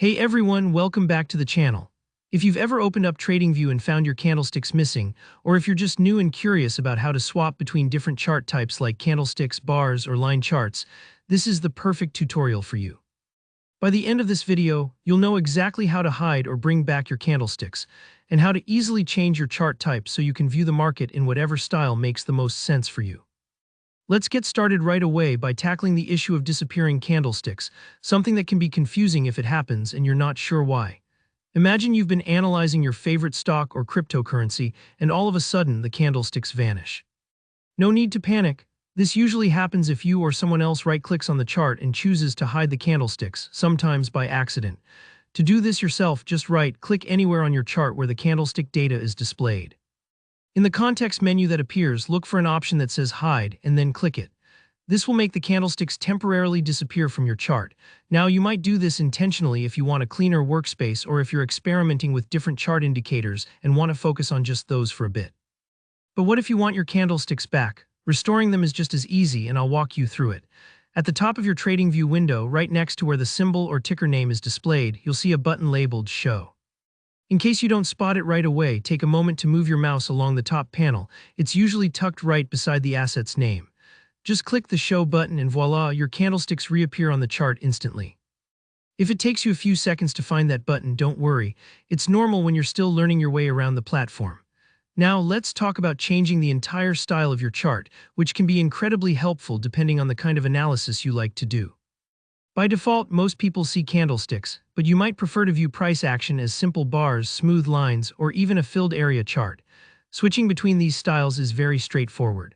Hey everyone, welcome back to the channel. If you've ever opened up TradingView and found your candlesticks missing, or if you're just new and curious about how to swap between different chart types like candlesticks, bars, or line charts, this is the perfect tutorial for you. By the end of this video, you'll know exactly how to hide or bring back your candlesticks, and how to easily change your chart type so you can view the market in whatever style makes the most sense for you. Let's get started right away by tackling the issue of disappearing candlesticks, something that can be confusing if it happens and you're not sure why. Imagine you've been analyzing your favorite stock or cryptocurrency, and all of a sudden the candlesticks vanish. No need to panic. This usually happens if you or someone else right-clicks on the chart and chooses to hide the candlesticks, sometimes by accident. To do this yourself, just right-click anywhere on your chart where the candlestick data is displayed. In the context menu that appears, look for an option that says Hide and then click it. This will make the candlesticks temporarily disappear from your chart. Now, you might do this intentionally if you want a cleaner workspace or if you're experimenting with different chart indicators and want to focus on just those for a bit. But what if you want your candlesticks back? Restoring them is just as easy, and I'll walk you through it. At the top of your TradingView window, right next to where the symbol or ticker name is displayed, you'll see a button labeled Show. In case you don't spot it right away, take a moment to move your mouse along the top panel. It's usually tucked right beside the asset's name. Just click the Show button and voila, your candlesticks reappear on the chart instantly. If it takes you a few seconds to find that button, don't worry. It's normal when you're still learning your way around the platform. Now, let's talk about changing the entire style of your chart, which can be incredibly helpful depending on the kind of analysis you like to do. By default, most people see candlesticks, but you might prefer to view price action as simple bars, smooth lines, or even a filled area chart. Switching between these styles is very straightforward.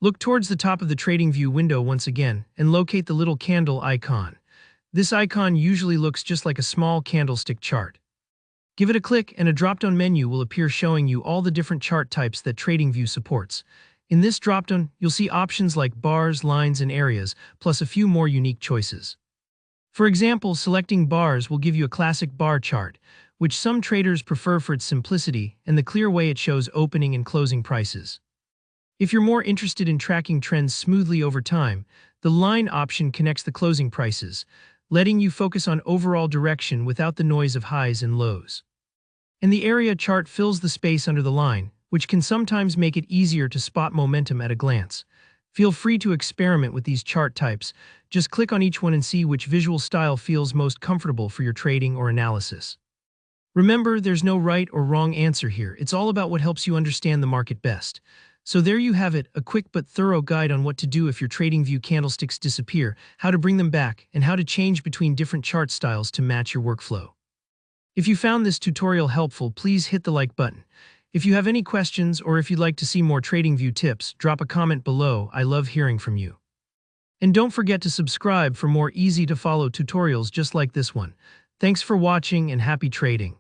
Look towards the top of the TradingView window once again and locate the little candle icon. This icon usually looks just like a small candlestick chart. Give it a click and a drop-down menu will appear showing you all the different chart types that TradingView supports. In this dropdown, you'll see options like bars, lines, and areas, plus a few more unique choices. For example, selecting bars will give you a classic bar chart, which some traders prefer for its simplicity and the clear way it shows opening and closing prices. If you're more interested in tracking trends smoothly over time, the line option connects the closing prices, letting you focus on overall direction without the noise of highs and lows. And the area chart fills the space under the line, which can sometimes make it easier to spot momentum at a glance. Feel free to experiment with these chart types. Just click on each one and see which visual style feels most comfortable for your trading or analysis. Remember, there's no right or wrong answer here. It's all about what helps you understand the market best. So there you have it, a quick but thorough guide on what to do if your TradingView candlesticks disappear, how to bring them back, and how to change between different chart styles to match your workflow. If you found this tutorial helpful, please hit the like button. If you have any questions or if you'd like to see more TradingView tips, drop a comment below. I love hearing from you. And don't forget to subscribe for more easy-to-follow tutorials just like this one. Thanks for watching and happy trading.